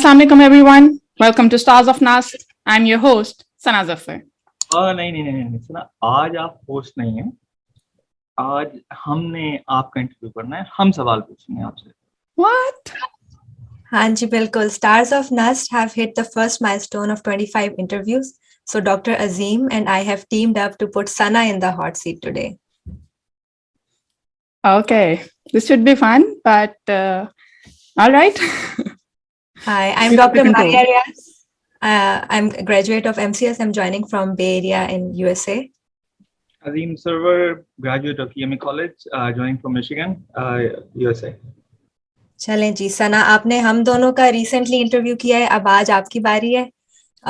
Assalamualaikum everyone. Welcome to Stars of NUST. I'm your host, Sana Zafar. नहीं सुना, आज आप होस्ट नहीं हैं। आज हमने आपका इंटरव्यू करना है, हम सवाल पूछेंगे आपसे। What? हाँ जी बिल्कुल। Stars of NUST have hit the first milestone of 25 interviews. So Dr. Azim and I have teamed up to put Sana in the hot seat today. Okay, this should be fun, but all right. Hi, I'm Dr. Maria Riaz. I'm a graduate of MCS. I'm joining from Bay Area in USA. Azim Server, graduate of EMA College, joining from Michigan, USA. चलें जी सना, आपने हम दोनों का recently interview किया है, अब आज आपकी बारी है।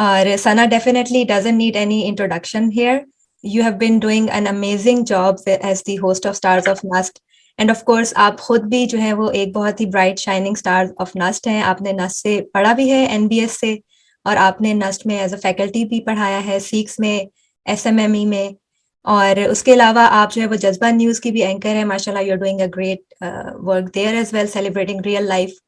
और Sana definitely doesn't need any introduction here. You have been doing an amazing job as the host of Stars of NUST. And of course, आप खुद भी जो है वो एक बहुत ही bright shining star of NUST हैं. आपने NUST से पढ़ा भी है, NBS से, और आपने NUST में as a faculty भी पढ़ाया है, SEECS में, SMME में, और उसके अलावा आप जो है वो जज्बा न्यूज़ की भी एंकर है. माशाल्लाह, you're doing a great work there as well, celebrating real life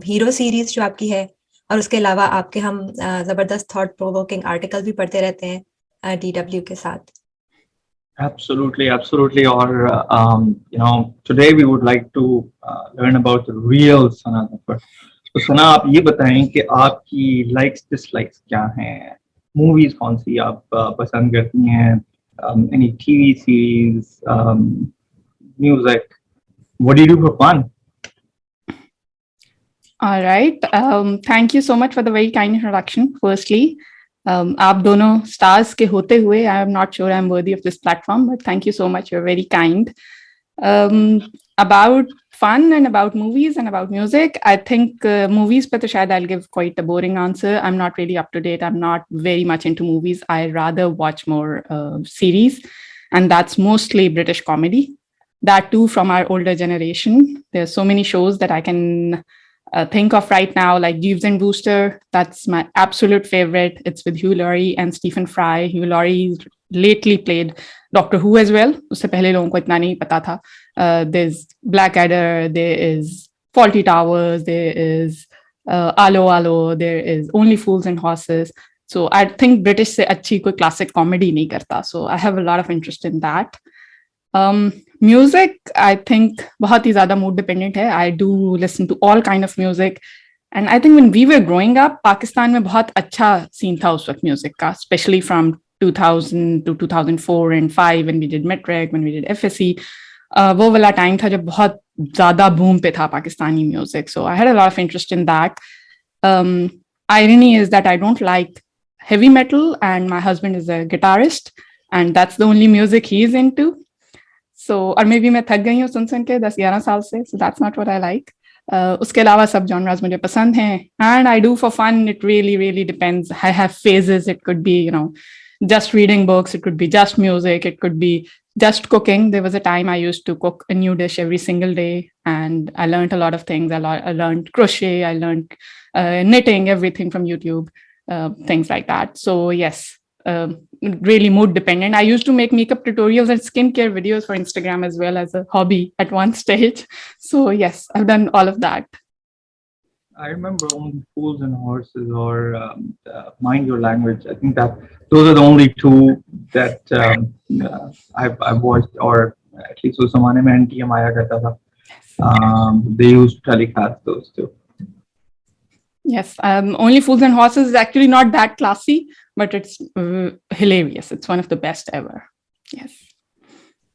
hero series जो आपकी है. और उसके अलावा आपके हम ज़बरदस्त thought provoking article भी पढ़ते रहते हैं DW के साथ. Absolutely. Or today we would like to learn about the real Sana Zafar. तो सना, आप ये बताएं कि आपकी likes dislikes क्या हैं, movies कौन सी आप पसंद करती हैं, any TV series, music, what do you do for fun? All right. Thank you so much for the very kind introduction. Firstly, आप दोनों stars के होते हुए, I am not sure I'm worthy of this platform, but thank you so much. You're very kind. About fun and about movies and about music, I think movies पे तो शायद I'll give quite a boring answer. I'm not really up to date. I'm not very much into movies. I rather watch more series, and that's mostly British comedy. That too from our older generation. There's so many shows that I can think of right now, like Jeeves and Wooster. That's my absolute favorite. It's with Hugh Laurie and Stephen Fry. Hugh Laurie lately played Doctor Who as well. उससे पहले लोगों को इतना नहीं पता था. There's Blackadder, there is Faulty Towers, there is Alo Alo, there is Only Fools and Horses. So I think British से अच्छी कोई classic comedy नहीं करता. So I have a lot of interest in that. Music, I think बहुत ही ज़्यादा mood dependent है. I do listen to all kind of music. And I think when we were growing up, Pakistan में बहुत अच्छा scene था उस वक्त music का, especially from 2000 to 2004 and 5 when we did Metric, when we did FSC. वो वाला time था जब बहुत ज़्यादा boom पे था Pakistani music. So I had a lot of interest in that. Irony is that I don't like heavy metal and my husband is a guitarist and that's the only music he is into. So, और maybe मैं थक गई हूँ सुन के 10-11 साल से, so that's not what I like. उसके अलावा सब genres मुझे पसंद हैं, and I do for fun. It really depends. I have phases. It could be, just reading books. It could be just music. It could be just cooking. There was a time I used to cook a new dish every single day, and I learned a lot of things. I learned crochet. I learned knitting, everything from YouTube, things like that. So yes. Really mood dependent. I used to make makeup tutorials and skincare videos for Instagram as well as a hobby at one stage. So yes, I've done all of that. I remember Only Fools and Horses or Mind Your Language. I think that those are the only two that I've watched, or at least उस ज़माने में NTM आया करता था. They used to telecast those two. Yes, Only Fools and Horses is actually not that classy, but it's hilarious. It's one of the best ever. Yes.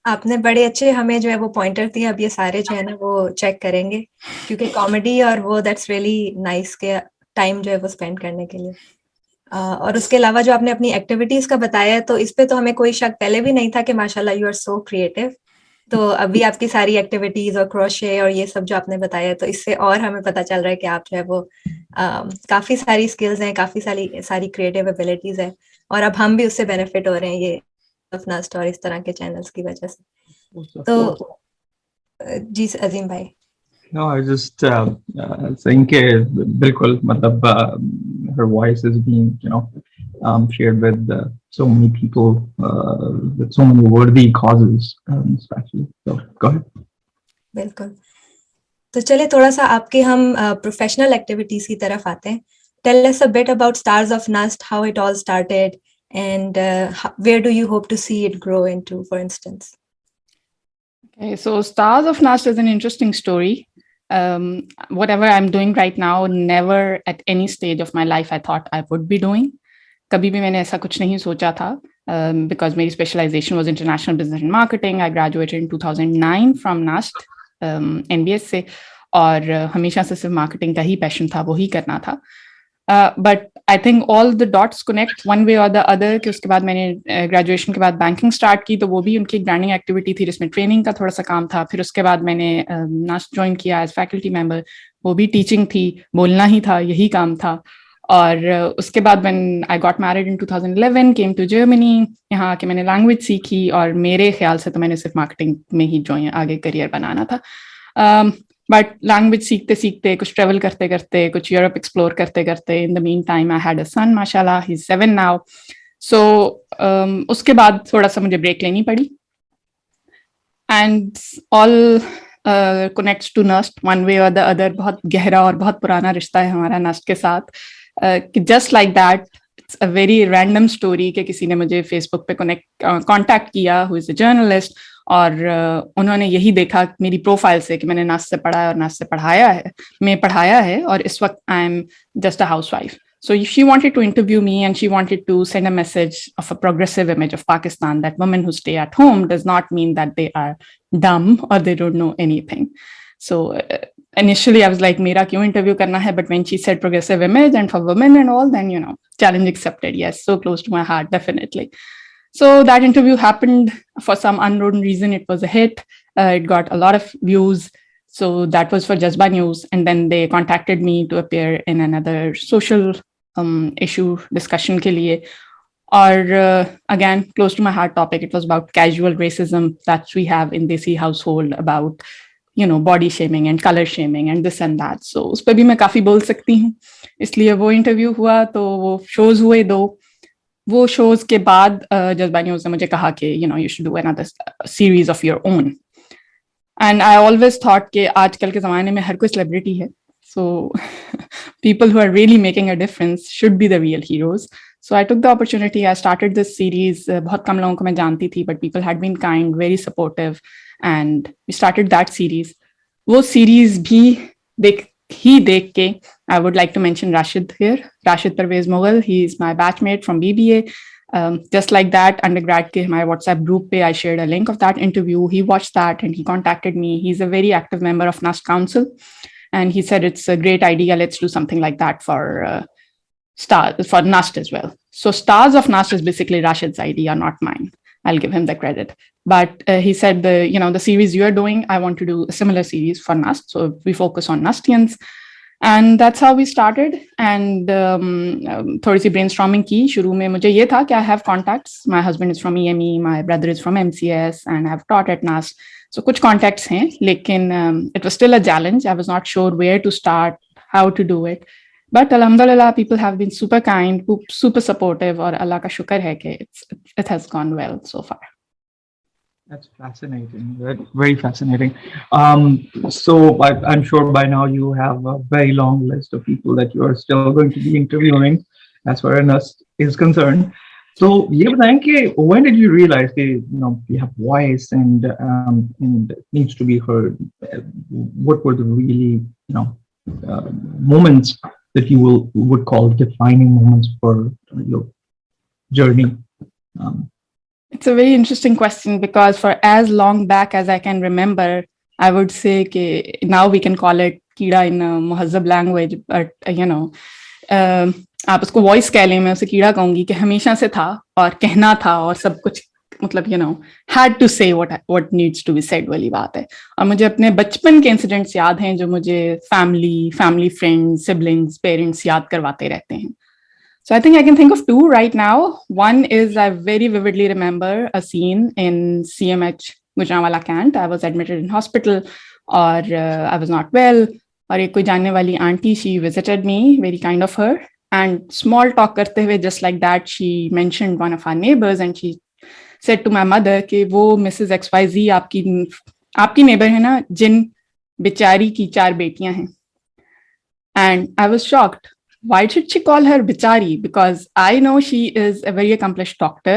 आपने बड़े अच्छे हमें जो है वो पॉइंटर दिए. अब ये सारे जो है ना वो चेक करेंगे, क्योंकि कॉमेडी और वो दैट्स रियली नाइस के टाइम जो है वो स्पेंड करने के लिए. और उसके अलावा जो आपने अपनी एक्टिविटीज का बताया है, तो इस पे तो हमें कोई शक पहले भी नहीं था कि माशाल्लाह यू आर सो क्रिएटिव. तो अभी आपकी सारी एक्टिविटीज और क्रोशे और ये सब जो आपने बताया, तो इससे और हमें पता चल रहा है कि आप जो है वो काफी सारी स्किल्स हैं, काफी सारी क्रिएटिव एबिलिटीज है, और अब हम भी उससे बेनिफिट हो रहे हैं ये NUST और इस तरह के चैनल्स की वजह से. तो जी अजीम भाई. No, I was just saying कि बिल्कुल मतलब her voice is being shared with so many people with so many worthy causes, especially. So go ahead. बिल्कुल. तो चले थोड़ा सा आपके हम प्रोफेशनल एक्टिविटीज की तरफ आते हैं. Tell us a bit about Stars of NUST, how it all started, and where do you hope to see it grow into, for instance? Okay, so Stars of NUST is an interesting story. Whatever I'm doing right now, never at any stage of my life I thought I would be doing. कभी भी मैंने ऐसा कुछ नहीं सोचा था, because मेरी specialization was international business and marketing. I graduated in 2009 from NUST, NBS से, और हमेशा से सिर्फ marketing का ही passion था, वो ही करना था. But I think all the dots connect one way or the other कि उसके बाद मैंने ग्रेजुएशन के बाद बैंकिंग स्टार्ट की, तो वो भी उनकी ब्रांडिंग एक्टिविटी थी जिसमें ट्रेनिंग का थोड़ा सा काम था. फिर उसके बाद मैंने नास्ट ज्वाइन किया एज फैकल्टी मेंबर, वो भी टीचिंग थी, बोलना ही था, यही काम था. और उसके बाद when I got married in 2011, came to Germany, यहाँ आके मैंने लैंग्वेज सीखी, और मेरे ख्याल से तो मैंने सिर्फ मार्केटिंग में ही ज्वाइन आगे करियर बनाना था. बट लैंग्वेज सीखते सीखते, कुछ ट्रेवल करते करते, कुछ यूरोप एक्सप्लोर करते करते, in the meantime I had a son, माशाल्लाह, ही इज 7 नाउ. सो उसके बाद थोड़ा सा मुझे ब्रेक लेनी पड़ी, and all connects to NUST one way और द अदर. बहुत गहरा और बहुत पुराना रिश्ता है हमारा नस्ट के साथ. Just like that, it's a very random story कि किसी ने मुझे फेसबुक पे कॉन्टैक्ट किया, हु इज अ जर्नलिस्ट, और उन्होंने यही देखा मेरी प्रोफाइल से कि मैंने नस्ट से पढ़ा है और नस्ट से पढ़ाया है, और इस वक्त I am just a housewife. So she wanted to interview me, and she wanted to send a message of a progressive image of Pakistan, that women who stay at home does not mean that they are dumb or they don't know anything. So initially I was like, mera kyun interview karna hai? But when she said progressive image and for women and all, then, you know, challenge accepted. Yes, so close to my heart, definitely. So that interview happened. For some unknown reason, it was a hit. It got a lot of views. So that was for Jazba News. And then they contacted me to appear in another social issue discussion ke liye. Or again, close to my heart topic. It was about casual racism that we have in Desi household, about, you know, body shaming and color shaming and this and that. So उस पर भी मैं काफी बोल सकती हूँ. इसलिए वो इंटरव्यू हुआ, तो वो शोज हुए 2. वो शोज के बाद जज्बा न्यूज ने मुझे कहा कि, you know, you should do another series of your own. And I always thought कि आजकल के ज़माने में हर कोई सेलिब्रिटी है. So people who are really making a difference should be the real heroes. So I took the opportunity. I started this series. बहुत कम लोगों को मैं जानती थी, but people had been kind, very supportive, and we started that series. वो series भी देख के, I would like to mention Rashid here, Rashid Parvez Mughal. He is my batchmate from BBA. Just like that, undergrad के my WhatsApp group पे I shared a link of that interview. He watched that and he contacted me. He's a very active member of NUST Council, and he said it's a great idea. Let's do something like that for NUST as well. So Stars of NUST is basically Rashid's idea, not mine. I'll give him the credit. But he said, the series you are doing, I want to do a similar series for NUST. So we focus on NUSTians. And that's how we started. And थोड़ी सी brainstorming की. शुरू में मुझे ये था कि I have contacts. My husband is from EME, my brother is from MCS, and I've taught at NUST. So कुछ contacts हैं, लेकिन it was still a challenge. I was not sure where to start, how to do it. But alhamdulillah, people have been super kind, super supportive, और अल्लाह का शुक्र है कि it has gone well so far. That's fascinating. Very fascinating. So I'm sure by now you have a very long list of people that you are still going to be interviewing as far as NUST is concerned. So ये बताएं कि when did you realize that, you know, you have voice and it needs to be heard? What were the really, you know, moments that you would call defining moments for your journey? It's a very interesting question, because for as long back as I can remember, I would say कि now we can call it कीड़ा in a मुहज़्ज़ब language, but you know, आप उसको voice कह लें, मैं उसे कीड़ा कहूँगी, कि हमेशा से था और कहना था और सब कुछ, मतलब you know, had to say what needs to be said वाली बात है. और मुझे अपने बचपन के इंसिडेंट्स याद हैं जो मुझे family friends, siblings, parents याद करवाते रहते हैं. So I think I can think of 2 right now. One is I very vividly remember a scene in CMH Gujranwala Cant. I was admitted in hospital, or I was not well. और एक कोई जानने वाली auntie, she visited me, very kind of her. And small talk करते हुए, just like that, she mentioned one of our neighbors, and she said to my mother कि वो Mrs. XYZ आपकी neighbor है ना, जिन बेचारी की 4 बेटियां हैं. And I was shocked. Why should she call her Bichari? Because I know she is a very accomplished doctor.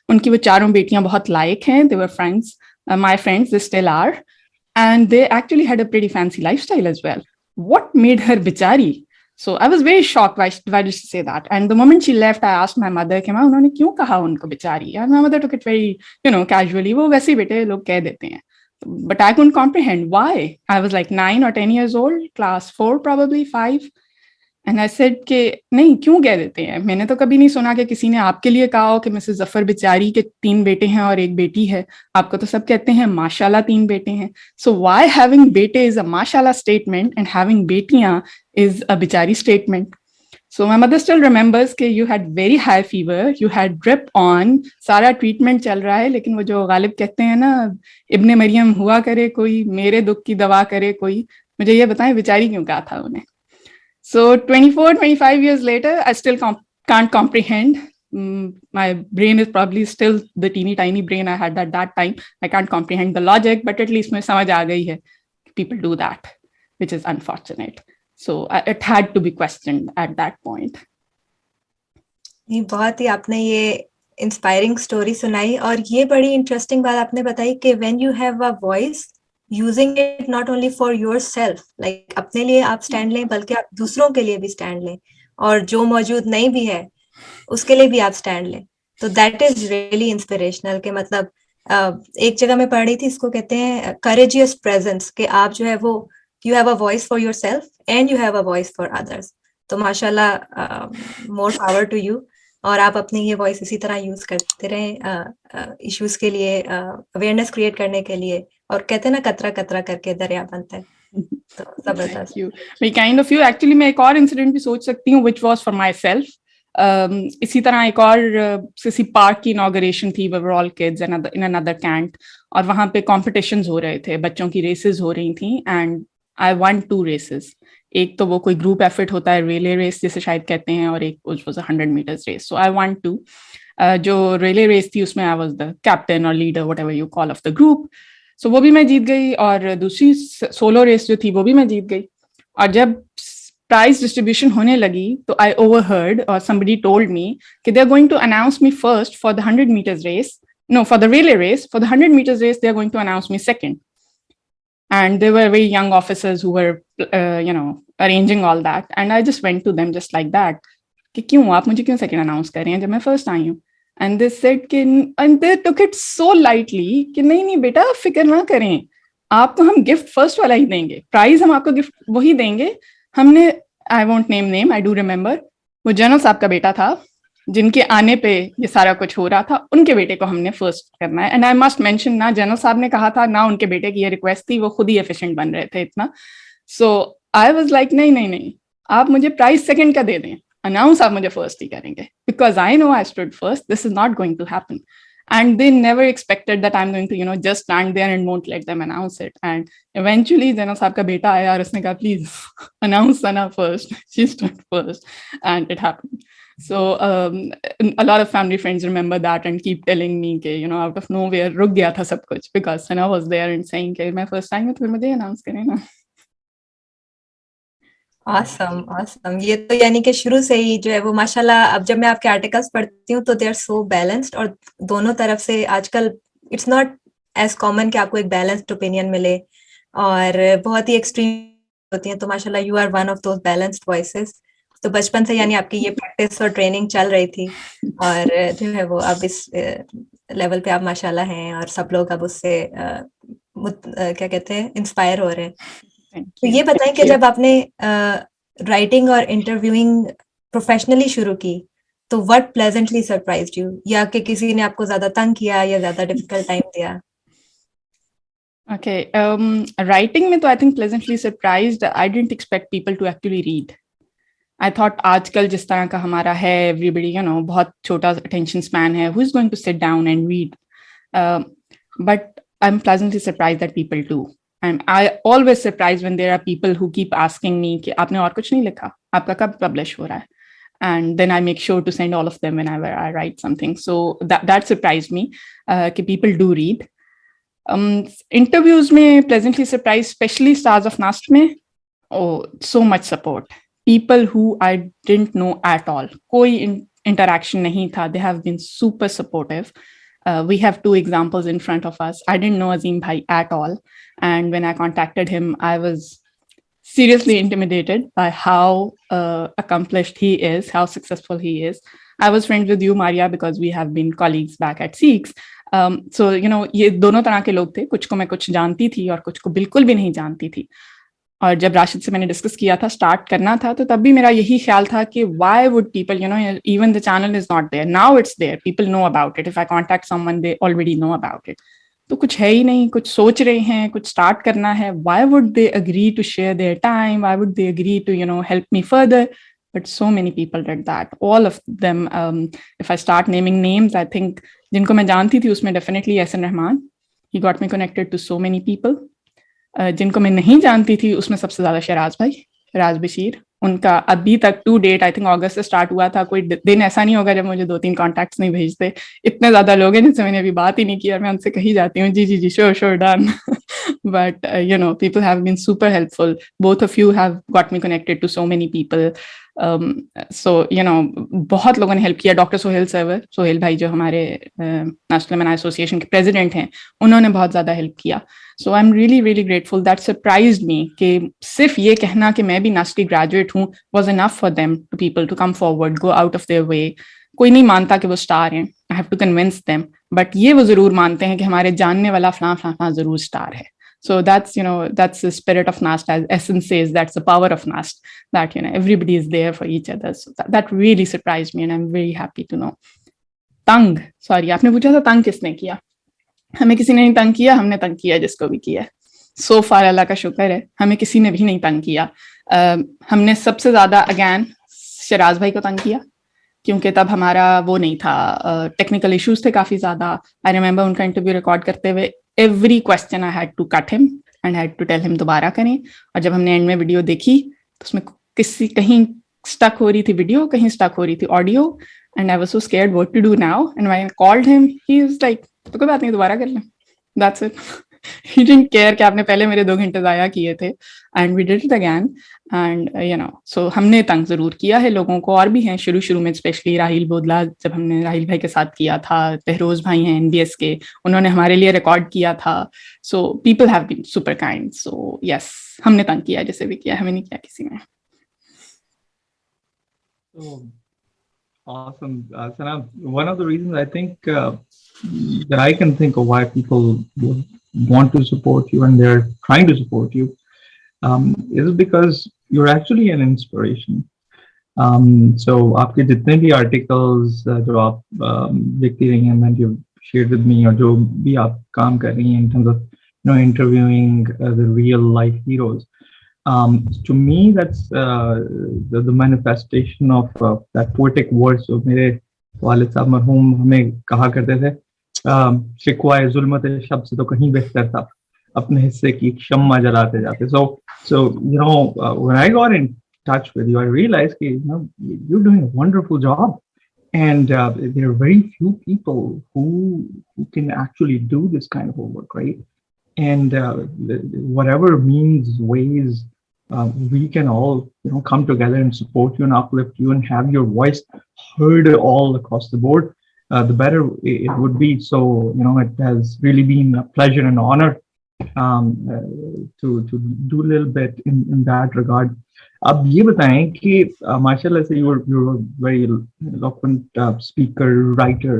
उनकी वो चारों बेटियां बहुत लायक हैं. They were friends, my friends, they still are. And they actually had a pretty fancy lifestyle as well. What made her Bichari? So I was very shocked. Why did she say that? And the moment she left, I asked my mother कि माँ उन्होंने क्यों कहा उनको बिचारी? And my mother took it very, casually. वो वैसे ही बेटे लोग कह देते हैं. But I couldn't comprehend why. I was like 9 or 10 years old, class 4, probably 5. And I said कि नहीं क्यों कह देते हैं. मैंने तो कभी नहीं सुना कि किसी ने आपके लिए कहा हो कि मिसेस जफर बिचारी के 3 बेटे हैं और 1 बेटी है. आपको तो सब कहते हैं माशाल्लाह 3 बेटे हैं. So why having बेटे is a माशाल्लाह statement and having बेटियां is a बिचारी statement. So my mother still remembers कि you had very high fever, you had drip on, सारा treatment चल रहा है, लेकिन वो जो गालिब कहते हैं ना, इब्ने मरियम हुआ करे कोई, मेरे दुख की दवा करे कोई. मुझे ये बताएं बिचारी क्यों कहा था उन्हें. So 24, 25 years later, I still can't comprehend. My brain is probably still the teeny tiny brain I had at that time. I can't comprehend the logic, but at least मुझे समझ आ गई है. People do that, which is unfortunate. So it had to be questioned at that point. ये बहुत ही आपने ये inspiring story सुनाई और ये बड़ी इंटरेस्टिंग बात आपने बताई कि when you have a voice using it not only for yourself, like अपने लिए आप स्टैंड लें बल्कि आप दूसरों के लिए भी स्टैंड लें और जो मौजूद नहीं भी है उसके लिए भी आप स्टैंड लें. तो दैट इज रियली इंस्पिरेशनल. के मतलब एक जगह मैं पढ़ रही थी, इसको कहते हैं करेजियस प्रेजेंस, कि आप जो है वो you have a voice for yourself and you have a voice for others. तो माशाल्लाह more power to you. और आप अपनी ये वॉइस इसी तरह यूज करते रहें इश्यूज के लिए, अवेयरनेस क्रिएट करने के लिए. और कहते हैं ना कतरा कतरा करके दरिया बनता है. तो जबरदस्त. Thank you. Very kind of you. Actually मैं एक और इंसिडेंट भी सोच सकती हूँ which was for myself. इसी तरह एक और किसी पार्क की इनॉग्रेशन थी. We were all kids in another cant. और वहाँ पे कॉम्पिटिशन्स हो रहे थे, बच्चों की रेसेस हो रही थी. And I won 2 races. एक तो वो कोई ग्रुप एफर्ट होता है, रेले रेस जिसे शायद कहते हैं, और एक was 100 meters race. So I won 2. जो रेले रेस थी उसमें I was the captain or leader, whatever you call, of the group. So वो भी मैं जीत गई, और दूसरी सोलो रेस जो थी वो भी मैं जीत गई. और जब प्राइज डिस्ट्रीब्यूशन होने लगी तो I overheard or somebody told me कि they are going to announce me first for the 100 meters race. No, for the relay race. For the 100 meters race they are going to announce me second. And they were very young officers who were, arranging all that. And I just went to them just like that. कि क्यों आप मुझे क्यों second announce कर रहे हैं जब मैं first आई हूँ? And they said कि, and they took it so lightly कि नहीं बेटा फिक्र ना करें, आपको हम गिफ्ट फर्स्ट वाला ही देंगे, प्राइज हम आपको गिफ्ट वही देंगे. हमने, I won't name name, I do remember, वो जनरल साहब का बेटा था जिनके आने पे ये सारा कुछ हो रहा था, उनके बेटे को हमने फर्स्ट करना है. एंड आई मस्ट मेंशन ना जनरल साहब ने कहा था ना उनके बेटे की ये रिक्वेस्ट थी, वो खुद ही एफिशिएंट बन रहे थे इतना. सो आई वाज लाइक नहीं, आप मुझे प्राइज सेकंड का दे दें, अनाउंस आप मुझे फर्स्ट ही करेंगे, because I know I stood first, this is not going to happen. And they never expected that I'm going to, just stand there and won't let them announce it. And eventually, Jana Saab ka beta aaya aur usne kaha, please announce Sana first. She stood first, and it happened. So a lot of family friends remember that and keep telling me कि out of nowhere रुक गया था सब कुछ, because Sana was there and saying कि मैं first time में तो मुझे announce करें ना. awesome. ये तो यानी कि शुरू से ही जो है वो माशाल्लाह. अब जब मैं आपके आर्टिकल्स पढ़ती हूँ तो दे आर सो बैलेंस्ड, और दोनों तरफ से आजकल इट्स नॉट एज कॉमन कि आपको एक बैलेंस्ड ओपिनियन मिले, और बहुत ही एक्सट्रीम होती हैं. तो माशाल्लाह you are one of those balanced voices. तो बचपन से यानी आपकी ये प्रैक्टिस और ट्रेनिंग चल रही थी, और जो है वो अब इस लेवल पे आप माशाल्लाह हैं, और सब लोग अब उससे क्या कहते हैं इंस्पायर हो रहे हैं. तो ये बताएं कि जब आपने राइटिंग और इंटरव्यूइंग प्रोफेशनली शुरू की तो व्हाट प्लेजेंटली सरप्राइज्ड यू, या कि किसी ने आपको ज्यादा तंग किया या ज्यादा डिफिकल्ट टाइम दिया? Okay, writing में तो I think pleasantly surprised. I didn't expect people to actually read. I thought आजकल जिस तरह का हमारा है, everybody, बहुत छोटा attention span है, who is going to sit down and read? But I'm pleasantly surprised that people do. And I always surprised when there are people who keep asking me कि आपने और कुछ नहीं लिखा, आपका कब publish हो रहा है? And then I make sure to send all of them whenever I write something. So that surprised me कि people do read. Interviews में pleasantly surprised, especially Stars of NUST में, oh, so much support. People who I didn't know at all. कोई interaction nahi tha. They have been super supportive. We have two examples in front of us. I didn't know Azim Bhai at all. And when I contacted him, I was seriously intimidated by how accomplished he is, how successful he is. I was friends with you, Maria, because we have been colleagues back at SEECS. So, you know, ये दोनों तरह के लोग थे. कुछ को मैं कुछ जानती थी और कुछ को बिल्कुल भी नहीं जानती थी. और जब राशिद से मैंने डिस्कस किया था, स्टार्ट करना था, तो तब भी मेरा यही ख्याल था कि why would people, you know, even the channel is not there. Now it's there. People know about it. If I contact someone, they already know about it. तो कुछ है ही नहीं, कुछ सोच रहे हैं, कुछ स्टार्ट करना है. Why would they agree to share their time? Why would they agree to, you know, help me further? But so many people did that. All of them. If I start naming names, I think जिनको मैं जानती थी उसमें definitely SN Rahman. He got me connected to so many people. जिनको मैं नहीं जानती थी उसमें सबसे ज्यादा शराज भाई, राज बशीर. उनका अभी तक टू डेट, आई थिंक अगस्त से स्टार्ट हुआ था, कोई दिन ऐसा नहीं होगा जब मुझे 2-3 कॉन्टैक्ट्स नहीं भेजते. इतने ज्यादा लोग हैं जिनसे मैंने अभी बात ही नहीं की और मैं उनसे कही जाती हूँ जी जी जी sure sure done. But you know, people have been super helpful. Both of you have got me connected to so many people. So you know, बहुत लोगों ने हेल्प किया. डॉक्टर सोहेल सर्वर, सोहेल भाई जो हमारे नेशनल अलुमनाई एसोसिएशन के president हैं, उन्होंने बहुत ज़्यादा हेल्प किया. So I am really really grateful. That surprised me कि सिर्फ ये कहना कि मैं भी NUST की ग्रेजुएट हूँ was enough for them, to people to come forward, go out of their way. कोई नहीं मानता कि वो स्टार हैं, I have to convince them, but ये वो ज़रूर मानते हैं कि हमारे जानने वाला फलां फलां फलां ज़रूर स्टार है. So that's, you know, that's the spirit of NUST, as Essence says, that's the power of NUST, that, you know, everybody is there for each other. So that really surprised me and I'm very happy to know. तंग, sorry, आपने पूछा था तंग किसने किया. हमें किसी ने नहीं तंग किया, हमने तंग किया जिसको भी किया. So far अल्लाह का शुक्र है, हमें किसी ने भी नहीं तंग किया. हमने सबसे ज्यादा अगैन शराज भाई को तंग किया, क्योंकि तब हमारा वो नहीं था, टेक्निकल इश्यूज थे काफी ज्यादा. आई रिमेंबर उनका इंटरव्यू रिकॉर्ड करते हुए every question I had to cut him and had to tell him दोबारा करें. और जब हमने एंड में वीडियो देखी तो उसमें कहीं स्टक हो रही थी वीडियो, कहीं स्टक हो रही थी audio, and I was so scared what to do now. And when I called him, he was like, तो कोई बात नहीं, दोबारा कर लें. That's it. He didn't care कि आपने पहले मेरे 2 घंटे ज़ाया किए थे. And we did it again. And you know, so हमने तंग ज़रूर किया है लोगों को, और भी हैं शुरू में, स्पेशली राहिल बोदला, जब हमने राहिल भाई के साथ किया था. तहरोज भाई हैं NBS के, उन्होंने हमारे लिए रिकॉर्ड किया था. So people have been super kind. So yes, हमने तंग किया जैसे भी किया, हमें नहीं किया किसी ने. So awesome, Sana. One of the reasons I think that I can think of why people would want to support you and they're trying to support you is because you're actually an inspiration. So आपके जितने भी articles जो आप लिखती रही हैं, and you've shared with me, और जो भी आप काम कर रही हैं in terms of, you know, interviewing the real life heroes, to me that's the manifestation of that poetic words. So मेरे वालिद साहब मरहूम हमें कहा करते थे, शिकवाए जुल्मत शब से तो कहीं बेहतर था अपने हिस्से की शम्मा जलाते जाते. So you know, when I got in touch with you, I realized that, you know, you're doing a wonderful job, and there are very few people who can actually do this kind of work, right? And whatever means, ways, we can all, you know, come together and support you and uplift you and have your voice heard all across the board, the better it would be. So, you know, it has really been a pleasure and honor to do a little bit in that regard. अब ये बताएं कि माशाल्लाह से you're a very eloquent speaker, writer.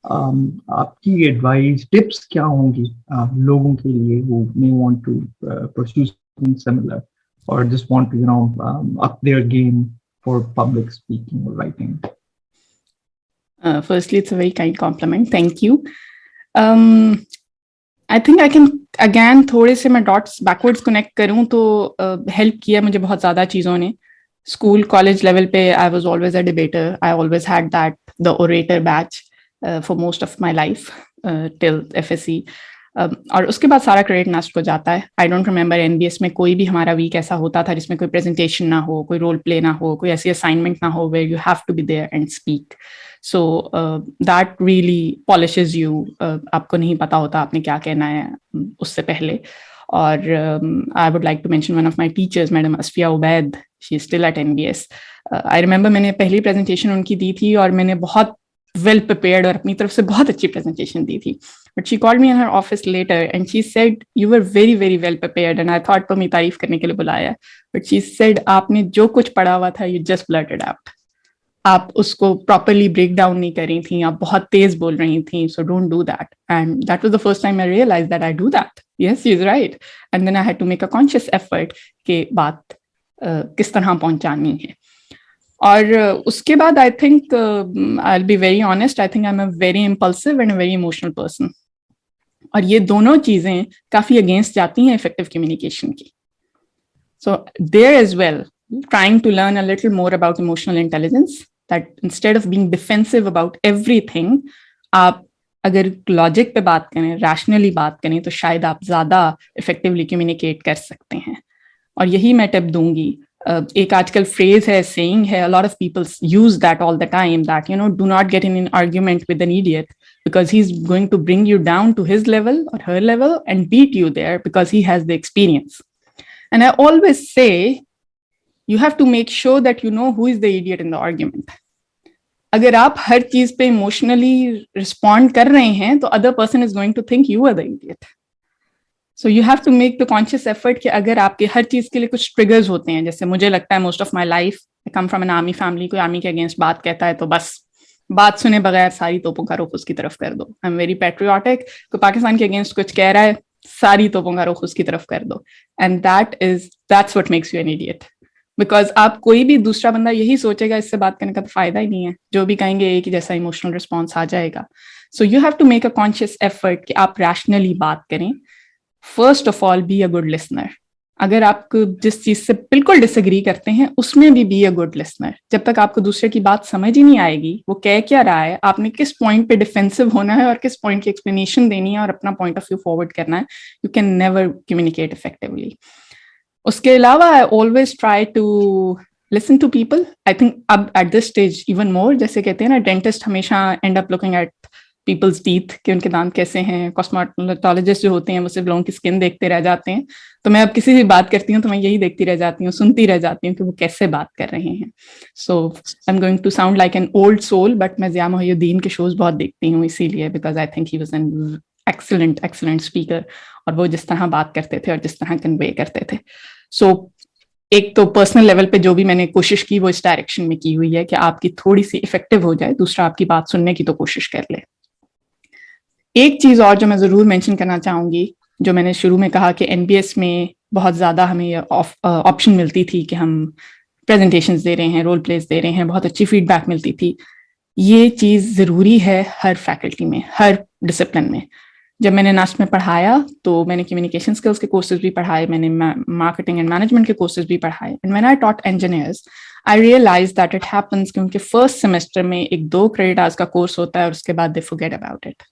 आपकी advice, tips क्या होंगी लोगों के लिए who may want to pursue something similar or just want to, you know, up their game for public speaking or writing? Firstly, it's a very kind compliment. Thank you. I think I can again थोड़े से मैं dots backwards connect करूँ तो help किया मुझे बहुत ज़्यादा चीज़ों ने. School, college level पे I was always a debater. I always had that, the orator batch for most of my life till FSC. और उसके बाद सारा क्रेडिट नस्ट को जाता है। आई डोंट रिमेंबर एनबीएस में कोई भी हमारा वीक ऐसा होता था जिसमें कोई प्रेजेंटेशन ना हो, कोई रोल प्ले ना हो, कोई ऐसी असाइनमेंट ना हो where you have to be there and speak. So that really polishes you. आपको नहीं पता होता आपने क्या कहना है उससे पहले। और I would like to mention one of my teachers, madam Asfia Ubaid, she is still at NBS. I remember मैंने पहली प्रेजेंटेशन उनकी दी थी और मैंने बहुत वेल प्रिपेयर्ड और अपनी तरफ से बहुत अच्छी प्रेजेंटेशन दी थी। But she called me in her office later and she said, you were very, very well prepared. And I thought तो मेरी तारीफ करने के लिए बुलाया है. But she said, आपने जो कुछ पढ़ा हुआ था, you just blurted out. आप उसको properly break down नहीं कर रही थी, आप बहुत तेज बोल रही थी, so don't do that. And that was the first time I realized that I do that. Yes, she's right. And then I had to make a conscious effort कि बात किस तरह पहुंचानी है. और उसके बाद I think I'll be very honest, I think I'm a very impulsive and a very emotional person. और ये दोनों चीजें काफी अगेंस्ट जाती हैं इफेक्टिव कम्युनिकेशन की. So there as well trying to learn a little more about emotional intelligence, that instead of being defensive about everything, आप अगर लॉजिक पे बात करें, रैशनली बात करें, तो शायद आप ज्यादा इफेक्टिवली कम्युनिकेट कर सकते हैं. और यही मैं टिप दूंगी. एक आजकल फ्रेज है, सेइंग है, a lot of people use that all the time, that do not get in an argument with an idiot because he's going to bring you down to his level or her level and beat you there because he has the experience. And I always say you have to make sure that you know who is the idiot in the argument. अगर आप हर चीज पे emotionally respond कर रहे हैं तो other person is going to think you are the idiot. So you have to make the conscious effort कि अगर आपके हर चीज के लिए कुछ ट्रिगर्स होते हैं, जैसे मुझे लगता है most of my life I come from an army family, कोई आर्मी के अगेंस्ट बात कहता है तो बस बात सुने बगैर सारी तोपों का रुख उसकी तरफ कर दो. आई एम वेरी पैट्रियोटिक, कोई पाकिस्तान के अगेंस्ट कुछ कह रहा है, सारी तोपों का रुख उसकी तरफ कर दो. And that's what makes you an idiot. Because आप कोई भी दूसरा बंदा यही सोचेगा इससे बात करने का तो फायदा ही नहीं है, जो भी कहेंगे एक ही जैसा इमोशनल रिस्पॉन्स आ जाएगा. So you have to make a conscious effort कि आप रैशनली बात करें. First of all be a good listener. अगर आप जिस चीज से बिल्कुल डिसएग्री करते हैं उसमें भी बी अ गुड लिसनर. जब तक आपको दूसरे की बात समझ ही नहीं आएगी वो कह क्या रहा है, आपने किस पॉइंट पे डिफेंसिव होना है और किस पॉइंट की एक्सप्लेनेशन देनी है और अपना पॉइंट ऑफ व्यू फॉरवर्ड करना है, you can never communicate effectively. उसके अलावा I always try to listen to people. I think अब at this stage even more, जैसे कहते हैं ना डेंटिस्ट हमेशा end up looking at people's teeth कि उनके दांत कैसे हैं. कॉस्मेटोलॉजिस्ट जो होते हैं वो सिर्फ लोगों की स्किन देखते रह जाते हैं. तो मैं अब किसी भी बात करती हूँ तो मैं यही देखती रह जाती हूँ, सुनती रह जाती हूँ कि वो कैसे बात कर रहे हैं. So I am going to sound like an old soul, but मैं ज़िया मोहिउद्दीन के शोज बहुत देखती हूँ इसीलिए, because I think he was an excellent speaker. और वो जिस तरह बात करते थे और जिस तरह कन्वे करते थे. सो एक तो पर्सनल लेवल पे जो भी मैंने कोशिश की वो इस डायरेक्शन में की हुई है कि आपकी थोड़ी सी इफेक्टिव हो जाए, दूसरा आपकी बात सुनने की तो कोशिश कर ले. एक चीज और जो मैं जरूर मेंशन करना चाहूंगी, जो मैंने शुरू में कहा कि एनबीएस में बहुत ज्यादा हमें ऑप्शन मिलती थी कि हम प्रेजेंटेशंस दे रहे हैं, रोल प्लेस दे रहे हैं, बहुत अच्छी फीडबैक मिलती थी. ये चीज जरूरी है हर फैकल्टी में, हर डिसिप्लिन में. जब मैंने नास्ट में पढ़ाया तो मैंने कम्युनिकेशन स्किल्स के कोर्सेज भी पढ़ाए, मैंने मार्केटिंग एंड मैनेजमेंट के कोर्सेज भी पढ़ाए. And when I taught engineers I realise that it happens कि उनके फर्स्ट सेमेस्टर में 1-2 क्रेडिट आवर्स का कोर्स होता है और उसके बाद they forget about it.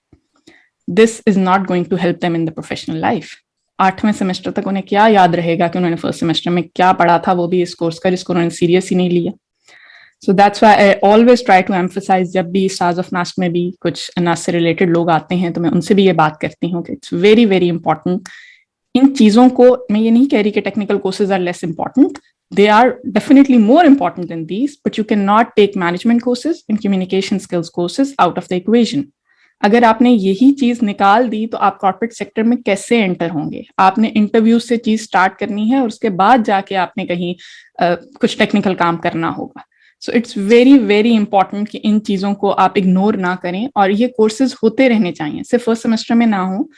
This is not going to help them in the professional life. 8वें सेमेस्टर तक उन्हें क्या याद रहेगा कि उन्होंने फर्स्ट सेमेस्टर में क्या पढ़ा था, वो भी इस कोर्स का जिसको उन्होंने सीरियस ही नहीं लिया. So that's why I always try to emphasize, जब भी Stars of NUST में भी कुछ NUST से रिलेटेड लोग आते हैं तो मैं उनसे भी ये बात करती हूँ कि it's very very important. इन चीजों को मैं ये नहीं कह रही कि technical courses are less important, they are definitely more important than these, but you cannot take management courses and communication skills courses out of the equation. अगर आपने यही चीज निकाल दी तो आप कॉर्पोरेट सेक्टर में कैसे एंटर होंगे. आपने इंटरव्यू से चीज स्टार्ट करनी है और उसके बाद जाके आपने कहीं कुछ टेक्निकल काम करना होगा. So it's very very important कि इन चीजों को आप इग्नोर ना करें और ये कोर्सेज होते रहने चाहिए. सिर्फ फर्स्ट सेमेस्टर में ना हो,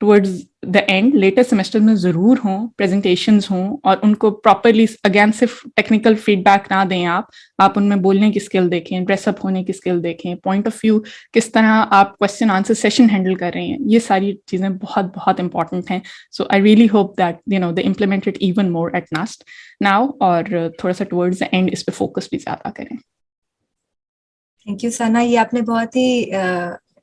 towards the and later semester में जरूर हों, प्रेजेंटेशंस हों और उनको प्रॉपरली, अगेन सिर्फ टेक्निकल फीडबैक ना दें. आप उनमें बोलने की स्किल देखें, ड्रेसअप होने की स्किल देखें, पॉइंट ऑफ व्यू किस तरह आप क्वेश्चन आंसर सेशन हैंडल कर रहे हैं, ये सारी चीजें बहुत बहुत इंपॉर्टेंट हैं. So I really hope that they implement it even more at NUST now और थोड़ा सा टुवर्ड्स द एंड इस पे फोकस भी ज्यादा करें. थैंक यू सना, ये आपने बहुत ही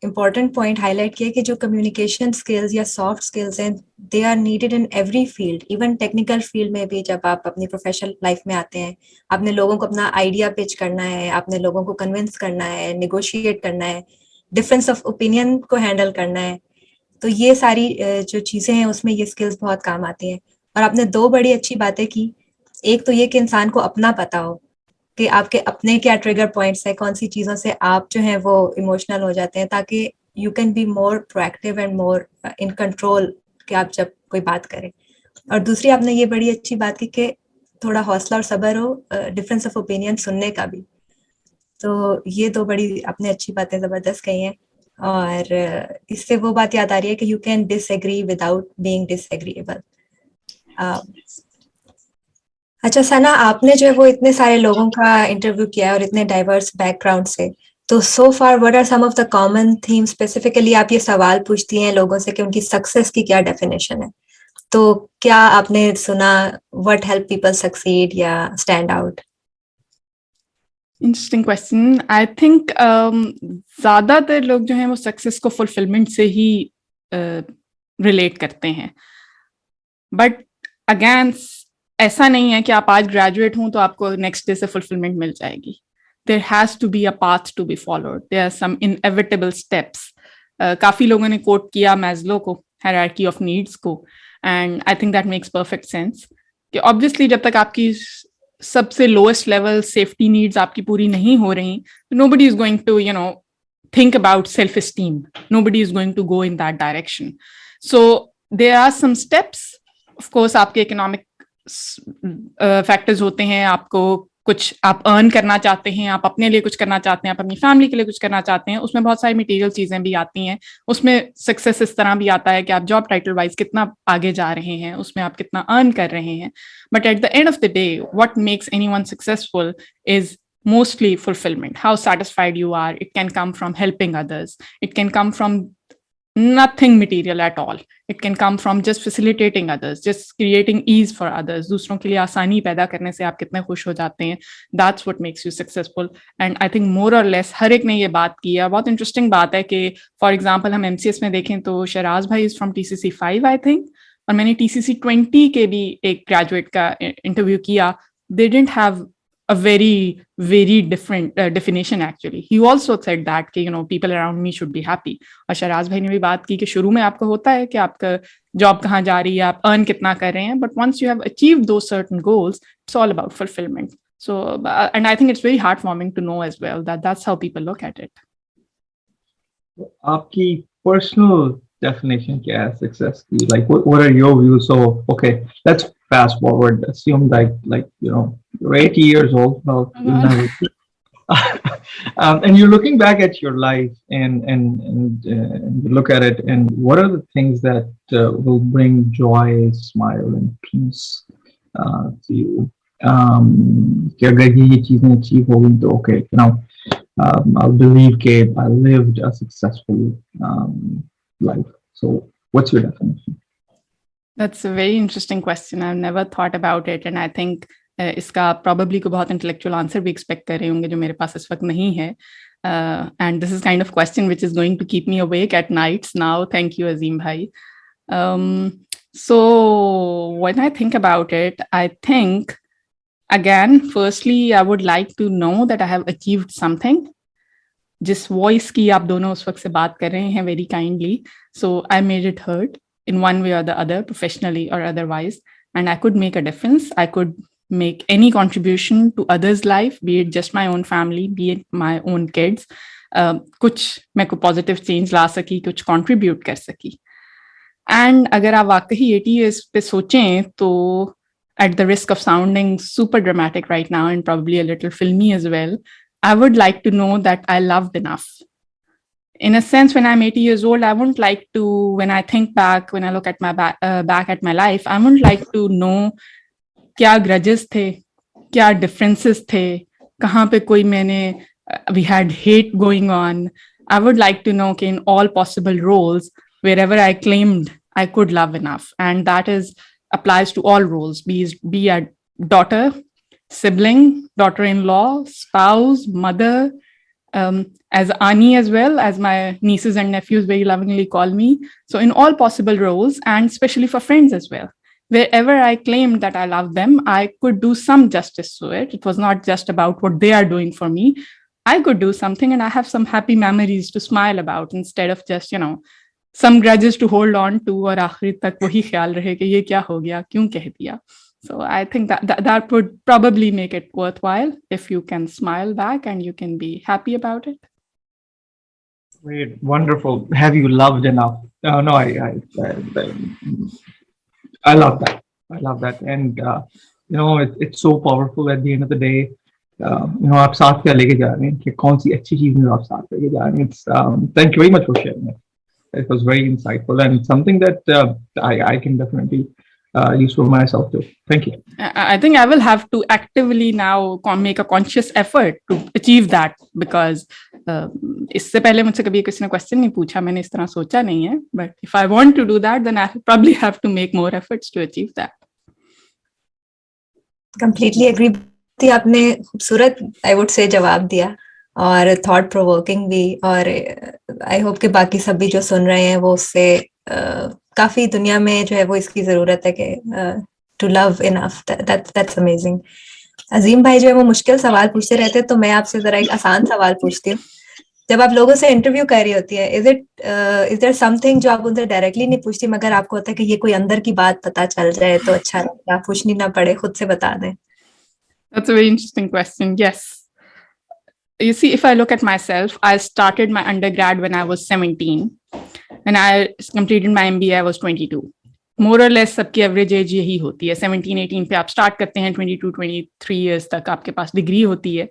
important point highlight किया कि जो communication skills या soft skills हैं, they are needed in every field, even technical field में भी जब आप अपनी professional life में आते हैं, आपने लोगों को अपना idea pitch करना है, आपने लोगों को convince करना है, negotiate करना है, difference of opinion को handle करना है, तो ये सारी जो चीजें हैं उसमें ये skills बहुत काम आती हैं। और आपने दो बड़ी अच्छी बातें की, एक तो ये कि इंसान को अपना पता हो कि आपके अपने क्या ट्रिगर पॉइंट्स है, कौन सी चीजों से आप जो है वो इमोशनल हो जाते हैं, ताकि you can be more proactive and more in control कि आप जब कोई बात करें। और दूसरी आपने ये बड़ी अच्छी बात की कि थोड़ा हौसला और सब्र हो डिफरेंस ऑफ ओपिनियन सुनने का भी। तो ये दो बड़ी आपने अच्छी बातें जबरदस्त कही हैं। और इससे वो बात याद आ रही है कि you can disagree without being disagreeable. अच्छा सना, आपने जो है वो इतने सारे लोगों का इंटरव्यू किया है और इतने डाइवर्स बैकग्राउंड से, तो so far what are some of the common theme? Specifically आप ये सवाल पूछती हैं लोगों से कि उनकी सक्सेस की क्या डेफिनेशन है, तो क्या आपने सुना व्हाट हेल्प पीपल सक्सीड या stand out? Interesting question. I think ज्यादातर लोग जो हैं वो सक्सेस को फुलफिलमेंट से ही रिलेट करते हैं, बट अगेन ऐसा नहीं है कि आप आज ग्रेजुएट हों तो आपको नेक्स्ट डे से फुलफिलमेंट मिल जाएगी। There has to be a path to be followed, there are some inevitable steps. काफी लोगों ने कोट किया मैस्लो को, हायरार्की ऑफ नीड्स को, and I think that makes perfect sense कि ऑब्वियसली जब तक आपकी सबसे लोएस्ट लेवल सेफ्टी नीड्स आपकी पूरी नहीं हो रही, nobody is going to think about self-esteem. Nobody is going to go in that direction. So there are some steps. Of course, आपके economic factors होते हैं, आपको कुछ आप earn करना चाहते हैं, आप अपने लिए कुछ करना चाहते हैं, आप अपनी family के लिए कुछ करना चाहते हैं, उसमें बहुत सारी material चीजें भी आती हैं। उसमें success इस तरह भी आता है कि आप job title wise कितना आगे जा रहे हैं, उसमें आप कितना earn कर रहे हैं। But at the end of the day, what makes anyone successful is mostly fulfillment, how satisfied you are. It can come from helping others, it can come from nothing material at all, it can come from just facilitating others, just creating ease for others. दूसरों के लिए आसानी पैदा करने से आप कितने खुश हो जाते हैं, that's what makes you successful. And I think more or less हर एक ने ये बात की है। बहुत इंटरेस्टिंग बात है कि फॉर एग्जाम्पल हम MCS में देखें तो शराज भाई is from TCC 5 I think, और मैंने TCC 20 के भी एक ग्रेजुएट का इंटरव्यू किया। They didn't have a very different definition actually. He also said that कि people around me should be happy. और शराज भाई ने भी बात की कि शुरू में आपको होता है कि आपका जॉब कहाँ जा रही है, आप अर्न कितना कर रहे हैं, but once you have achieved those certain goals, it's all about fulfillment. So and I think it's very heartwarming to know as well that that's how people look at it. आपकी personal definition क्या है success की? Like what are your views? So okay, let's fast forward. Assume like you're 80 years old. Well, you'll never. And you're looking back at your life and you look at it, and what are the things that will bring joy, smile, and peace to you? कि अगर ये चीजें achieve हो गई तो okay, I'll believe that I lived a successful life. So what's your definition? That's a very interesting question. I've never thought about it, and I think इसका probably को बहुत intellectual answer भी expect कर रहे होंगे जो मेरे पास इस वक्त नहीं है. And this is kind of question which is going to keep me awake at nights now. Thank you, Azim bhai. So when I think about it, I think again, firstly, I would like to know that I have achieved something. जिस voice की आप दोनों उस वक्त से बात कर रहे हैं very kindly, so I made it heard in one way or the other, professionally or otherwise, and I could make a difference. I could make any contribution to others' life, be it just my own family, be it my own kids. कुछ मैं को positive change ला सकी, कुछ contribute कर सकी. And अगर आप वाकई 80 years पे सोचें तो at the risk of sounding super dramatic right now and probably a little filmy as well, I would like to know that I loved enough. In a sense, when I'm 80 years old, I wouldn't like to, when I think back, when I look at my back at my life, I wouldn't like to know क्या grudges थे, क्या differences थे, कहाँ पे कोई मैंने we had hate going on. I would like to know in all possible roles, wherever I claimed I could love enough, and that is applies to all roles, be a daughter, sibling, daughter-in-law, spouse, mother, as Ani as well, as my nieces and nephews very lovingly call me. So in all possible roles, and especially for friends as well. Wherever I claimed that I love them, I could do some justice to it. It was not just about what they are doing for me. I could do something, and I have some happy memories to smile about instead of just, some grudges to hold on to और आखिरी तक वही ख्याल रहे कि ये क्या हो गया, क्यों कह दिया. So I think that would probably make it worthwhile if you can smile back and you can be happy about it. Great, wonderful. Have you loved enough? No, I love that. I love that, and it's so powerful. At the end of the day, आप साथ क्या लेके जा रहे हैं कि कौन सी अच्छी चीजें आप साथ लेके जा रहे हैं. It's thank you very much for sharing it. It was very insightful and something that I can definitely use for myself too. Thank you. I think I will have to actively now make a conscious effort to achieve that because इससे पहले मुझसे कभी किसी ने question नहीं पूछा, मैंने इस तरह सोचा नहीं है. But if I want to do that, then I probably have to make more efforts to achieve that. Completely agree. आपने खूबसूरत I would say जवाब दिया और थॉट प्रोवोकिंग भी, और आई होप कि बाकी सब भी जो सुन रहे हैं वो उससे काफी दुनिया में जो है वो इसकी जरूरत है कि to love enough. That's amazing. Azeem भाई जो है वो मुश्किल सवाल पूछते रहते हैं, तो मैं आपसे जरा एक आसान सवाल पूछती हूँ. जब आप लोगों से इंटरव्यू कर रही होती है, इज देयर समथिंग जो आप उनसे डायरेक्टली नहीं पूछती मगर आपको होता है कि ये कोई अंदर की बात पता चल जाए तो अच्छा लगता, पूछनी ना पड़े, खुद से बता दें? That's a very interesting question. Yes. You see, if I look at myself, I started my undergrad when I was 17 and I completed my MBA, I was 22. More or less सबकी एवरेज एज यही होती है, 17-18 पे आप start करते हैं, 22-23 years तक आपके पास डिग्री होती है.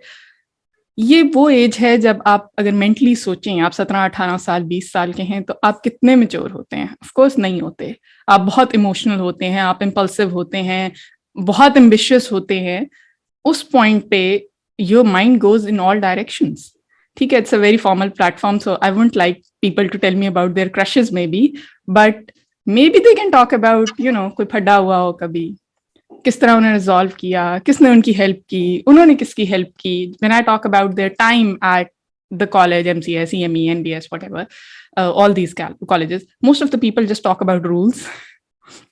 ये वो एज है जब आप अगर मेंटली सोचें, आप 17-18 साल 20 साल के हैं तो आप कितने मैच्योर होते हैं? ऑफ कोर्स नहीं होते. आप बहुत इमोशनल होते हैं, आप इम्पल्सिव होते हैं, बहुत एम्बिशियस होते हैं. उस पॉइंट पे your mind goes in all directions. ठीक है, it's a very formal platform, so I wouldn't like people to tell me about their crushes maybe, but maybe they can talk about, कोई फटा हुआ हो कभी, किस तरह उन्होंने रिजॉल्व किया, किसने उनकी हेल्प की, उन्होंने किसकी हेल्प की. When I talk about their time at the college, MCS, CME, NBS, whatever, all these colleges, most of the people just talk about rules.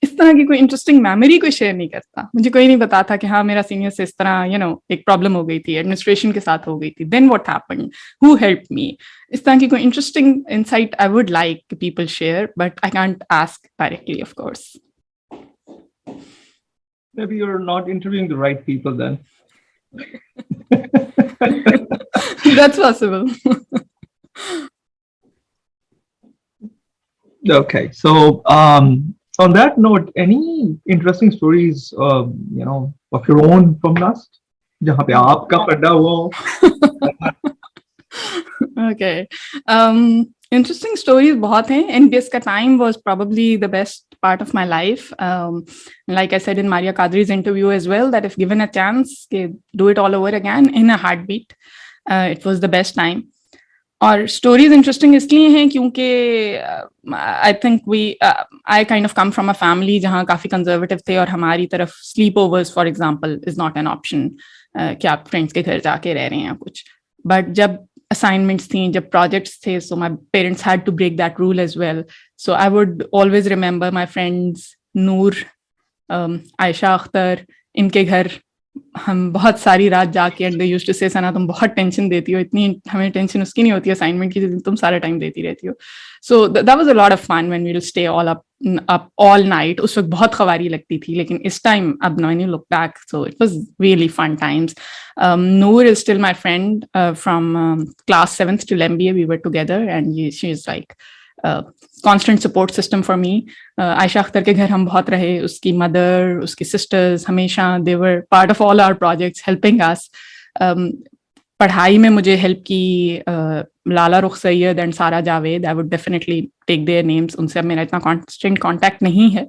इस तरह की कोई इंटरेस्टिंग मेमोरी कोई शेयर नहीं करता. मुझे कोई नहीं बताता कि हाँ मेरा सीनियर से इस तरह एक प्रॉब्लम हो गई थी, एडमिनिस्ट्रेशन के साथ हो गई थी, then what happened, who helped me. इस तरह की कोई interesting insight I would like people share, but I can't ask directly, of course. Maybe you're not interviewing the right people then. That's possible. Okay, so on that note, any interesting stories, of your own from NUST, जहाँ पे आपका पढ़ा हुआ हो? Okay, interesting stories बहुत हैं. NBS का time was probably the best part of my life. Like I said in Maria Kadri's interview as well, that if given a chance, do it all over again in a heartbeat. It was the best time. और stories interesting इसलिए हैं क्योंकि I think I kind of come from a family जहाँ काफ़ी conservative थे और हमारी तरफ sleep overs for example is not an option कि आप फ्रेंड्स के घर जाके रह रहे हैं कुछ. बट जब असाइनमेंट्स थी, जब प्रोजेक्ट्स थे, so my parents had to break that rule as well. So I would always remember my friends Noor, Ayesha Akhtar, इनके घर हम बहुत सारी रात जाके, एंड दे यूज्ड टू से सना तुम बहुत टेंशन देती हो, इतनी हमें टेंशन उसकी नहीं होती असाइनमेंट की, तुम सारा टाइम देती रहती हो. So that was a lot of fun when we will stay all up all night. उस वक्त बहुत खवारी लगती थी, लेकिन इस टाइम अब when you look back, so it was really fun times. Noor is still my friend from class 7th till MBA. We were together and she is like constant support system for me. Ayesha Akhtar के घर हम बहुत रहे, उसकी mother, उसकी sisters हमेशा they were part of all our projects helping us. पढ़ाई में मुझे हेल्प की लाला रुख Syed and Sara Javed. I would definitely take their names. उनसे अब मेरा इतना कॉन्स्टेंट कॉन्टैक्ट नहीं है,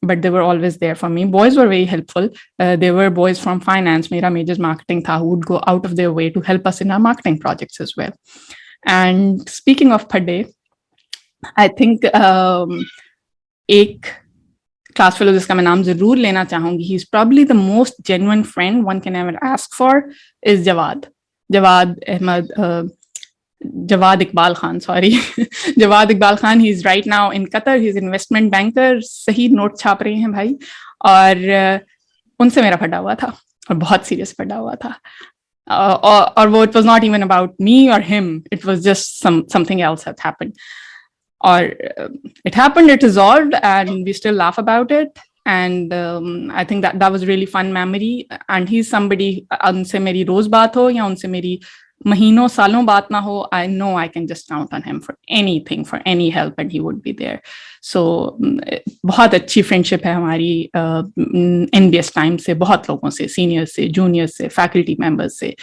but they were always there for me. Boys were very helpful. There were boys from finance, मेरा majors marketing था, who would go out of their way to help us in our marketing projects as well. And speaking of Phadde, I think एक class fellow जिसका मैं नाम जरूर लेना चाहूंगी, he is probably the most genuine friend one can ever ask for, is Jawad. Jawad Ahmed, Jawad Iqbal Khan, sorry. Jawad Iqbal Khan, he's right now in Qatar, he's investment banker, सही note छाप रहे हैं भाई, और उनसे मेरा फटा हुआ था, और बहुत सीरियस फटा हुआ था, और वो it was not even about me or him, it was just something else had happened, or it happened, it resolved, and we still laugh about it, and I think that was really fun memory, and he's somebody, उनसे मेरी रोज बात हो या उनसे मेरी महीनों सालों बात ना हो, I know I can just count on him for anything, for any help, and he would be there. So बहुत अच्छी फ्रेंडशिप है हमारी NBS टाइम से, बहुत लोगों से, सीनियर्स से, जूनियर्स से, फैकल्टी मेंबर्स से,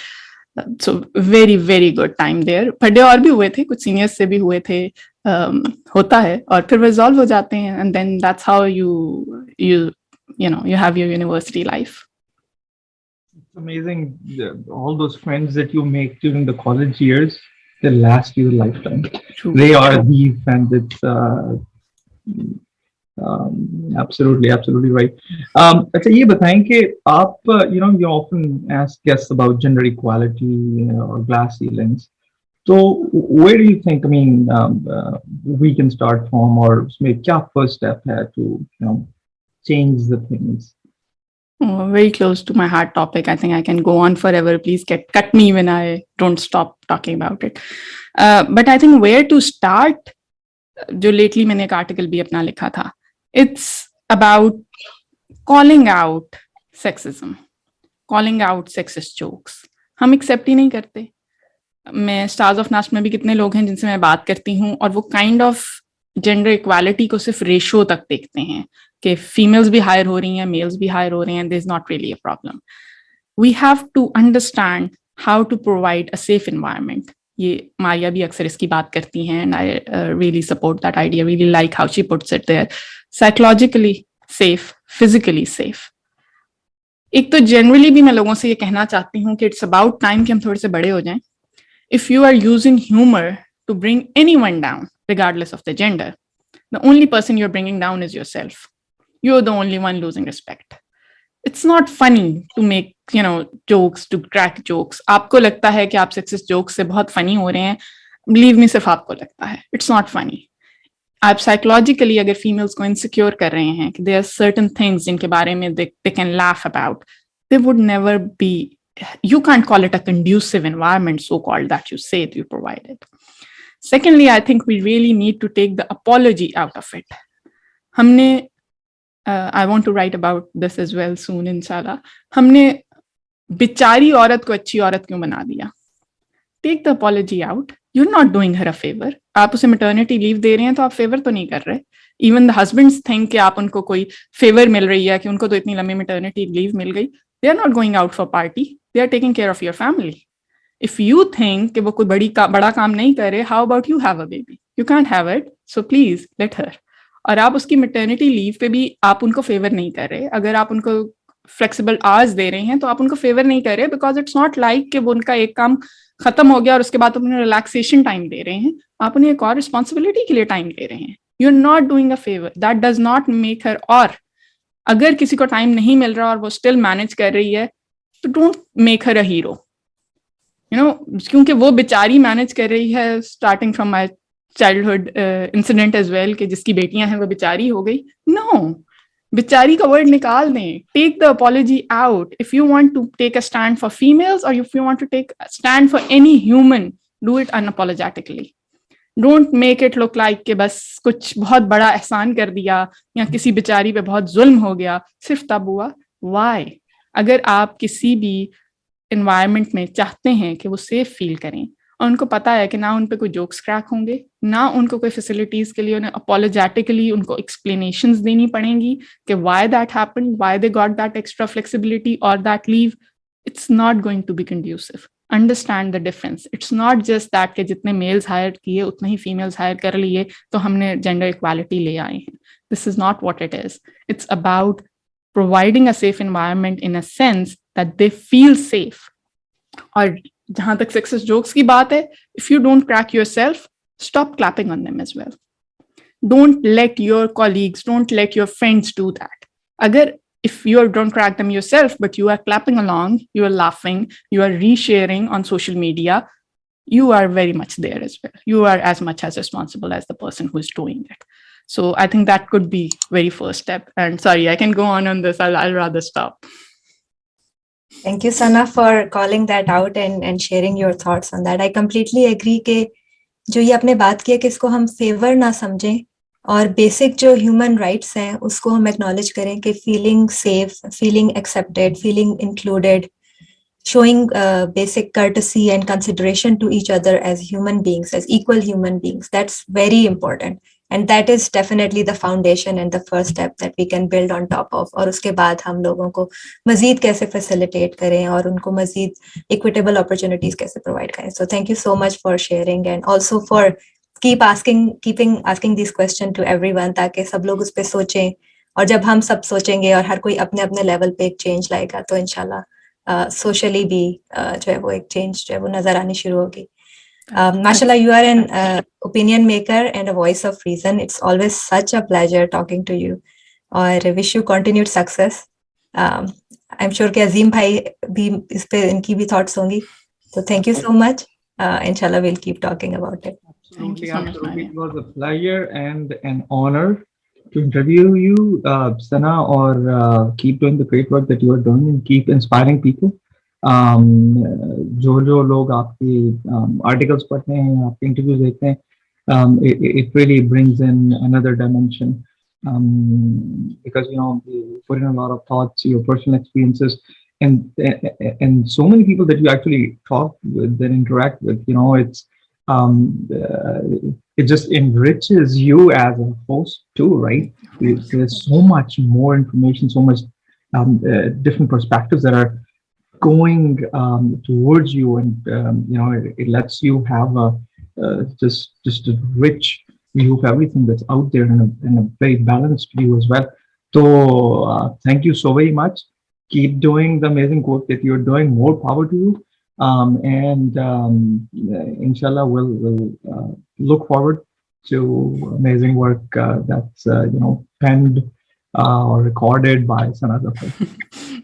so very very good time there. फड्डे और भी हुए थे, कुछ सीनियर्स से भी हुए थे, होता है, और फिर रिजॉल्व हो जाते हैं, and then that's how you have your university life. It's amazing, all those friends that you make during the college years, they last you a lifetime. True. They are the friends. It's absolutely right. अच्छा, ये बताएं कि आप you often ask guests about gender equality or glass ceilings. So where do you think, I mean, we can start from, or maybe क्या first step है to change the things? Oh, very close to my heart topic. I think I can go on forever. Please cut me when I don't stop talking about it. But I think where to start, जो lately मैंने एक article भी अपना लिखा था, it's about calling out sexism, calling out sexist jokes. हम accept ही नहीं करते. मैं Stars of NUST में भी कितने लोग हैं जिनसे मैं बात करती हूँ, और वो kind of gender equality को सिर्फ रेशो तक देखते हैं कि फीमेल्स भी हायर हो रही हैं, मेल्स भी हायर हो रहे हैं, there's not really a problem. We have to understand how to provide a safe environment. ये मारिया भी अक्सर इसकी बात करती हैं, and I really support that idea, really like how she puts it there. Psychologically safe, physically safe. एक तो generally भी मैं लोगों से ये कहना चाहती हूँ कि it's about time कि हम थोड़े से बड़े हो जाएं. If you are using humor to bring anyone down, regardless of the gender, the only person you're bringing down is yourself. You're the only one losing respect. It's not funny to make, jokes, to crack jokes. आपको लगता है कि आप sexist jokes से बहुत funny हो रहे हैं. Believe me, सिर्फ आपको लगता है. It's not funny. आप psychologically अगर females को insecure कर रहे हैं कि there are certain things जिनके बारे में they can laugh about, they would never be, you can't call it a conducive environment, so-called, that you say you provided. Secondly, I think we really need to take the apology out of it. हमने I want to write about this as well soon, inshallah. हमने बेचारी औरत को अच्छी औरत क्यों बना दिया? Take the apology out. You're not doing her a favor. आप उसे maternity leave दे रहे हैं तो आप favor तो नहीं कर रहे. Even the husbands think कि आप उनको कोई favor मिल रही है कि उनको तो इतनी लंबी maternity leave मिल गई. They are not going out for party. They are taking care of your family. If you think कि वो कोई बड़ा काम नहीं कर रहे, how about you have a baby? You can't have it, so please let her. और आप उसकी maternity leave पे भी आप उनको फेवर नहीं कर रहे. अगर आप उनको flexible hours दे रहे हैं तो आप उनको फेवर नहीं कर रहे, because it's not like कि वो उनका एक काम खत्म हो गया और उसके बाद उन्हें relaxation time दे रहे हैं. आप उन्हें एक और responsibility के लिए time दे रहे हैं. You're not doing a favor. That does not make her, और अगर किसी को time नहीं मिल रहा और वो still manage कर रही है, तो don't make her a hero. क्योंकि वो बेचारी manage कर रही है, starting from my childhood incident as well, कि जिसकी बेटियां हैं वो बेचारी हो गई. No, बेचारी का word निकाल दें. Take the apology out. If you want to take a stand for females, or if you want to take a stand for any human, do it unapologetically. Don't make it look like कि बस कुछ बहुत बड़ा एहसान कर दिया या किसी बेचारी पे बहुत जुल्म हो गया, सिर्फ तब हुआ. Why? अगर आप किसी भी environment में चाहते हैं कि वो safe feel करें, और उनको पता है कि ना उन पे कोई जोक्स क्रैक होंगे, ना उनको कोई फैसिलिटीज के लिए उन्हें अपोलोजेटिकली उनको एक्सप्लेनेशंस देनी पड़ेंगी कि why that happened, why they got that extra flexibility और that leave, it's not going to be conducive. Understand the difference. It's not just that कि जितने मेल्स हायर किए उतने ही फीमेल्स हायर कर लिए तो हमने जेंडर इक्वालिटी ले आए हैं. This is not what it is. It's about providing a safe environment in a sense that they feel safe. और जहां तक sexist jokes की बात है, if you don't crack yourself, stop clapping on them as well. Don't let your colleagues, don't let your friends do that. अगर if you don't crack them yourself, but you are clapping along, you are laughing, you are resharing on social media, you are very much there as well. You are as much as responsible as the person who is doing it. So I think that could be very first step. And sorry, I can go on this. I'll rather stop. Thank you, Sana, for calling that out and sharing your thoughts on that. I completely agree कि जो ये आपने बात की है कि इसको हम फेवर ना समझें और बेसिक जो ह्यूमन राइट्स हैं उसको हम एक्नॉलेज करें कि feeling safe, feeling accepted, feeling included, showing basic courtesy and consideration to each other as human beings, as equal human beings. That's very important. And that is definitely the foundation and the first step that we can build on top of. और उसके बाद हम लोगों को मजीद कैसे facilitate करें और उनको मजीद equitable opportunities कैसे provide करें. So thank you so much for sharing and also for keeping asking these questions to everyone ताकि सब लोग उस पे सोचें और जब हम सब सोचेंगे और हर कोई अपने अपने लेवल पे एक चेंज लाएगा तो इंशाल्लाह socially भी जो है वो एक चेंज जो है वो नजर आनी शुरू होगी. Mashallah, you are an opinion maker and a voice of reason. It's always such a pleasure talking to you. और wish you continued success. I'm sure कि अजीम भाई भी इस पे इनकी भी thoughts होंगी. So thank you so much. Inshallah, we'll keep talking about it. Absolutely, absolutely. It was a pleasure and an honor to interview you, Sana, or keep doing the great work that you are doing and keep inspiring people. जो लोग आपके articles पढ़ते हैं, आपके interviews देखते हैं, it really brings in another dimension because you put in a lot of thoughts, your personal experiences, and so many people that you actually talk with and interact with. It's it just enriches you as a host too, right? There's so much more information, so much different perspectives that are going towards you, and it lets you have just a rich view of everything that's out there in a very balanced view as well. So thank you so very much. Keep doing the amazing work that you're doing. More power to you. And inshallah, we'll look forward to amazing work that's penned or recorded by Sana Zafar.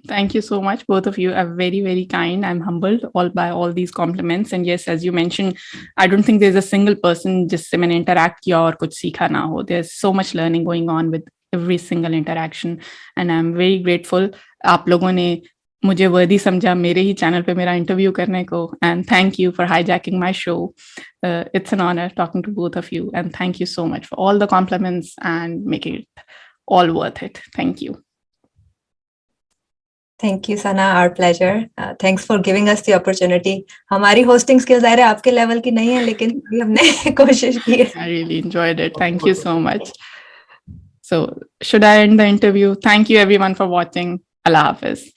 Thank you so much. Both of you are very, very kind. I'm humbled by all these compliments. And yes, as you mentioned, I don't think there's a single person जिससे मैंने interact किया और कुछ सीखा ना हो. There's so much learning going on with every single interaction. And I'm very grateful. आप लोगों ने मुझे वर्दी समझा मेरे ही चैनल पे मेरा इंटरव्यू करने को. And thank you for hijacking my show. It's an honor talking to both of you. And thank you so much for all the compliments and making it all worth it. Thank you. Thank you, Sana. Our pleasure. Thanks for giving us the opportunity. हमारी hosting skills ज़ाहिर है आपके level की नहीं है, लेकिन हमने कोशिश की है. I really enjoyed it. Thank you so much. So, should I end the interview? Thank you everyone for watching. Allah Hafiz.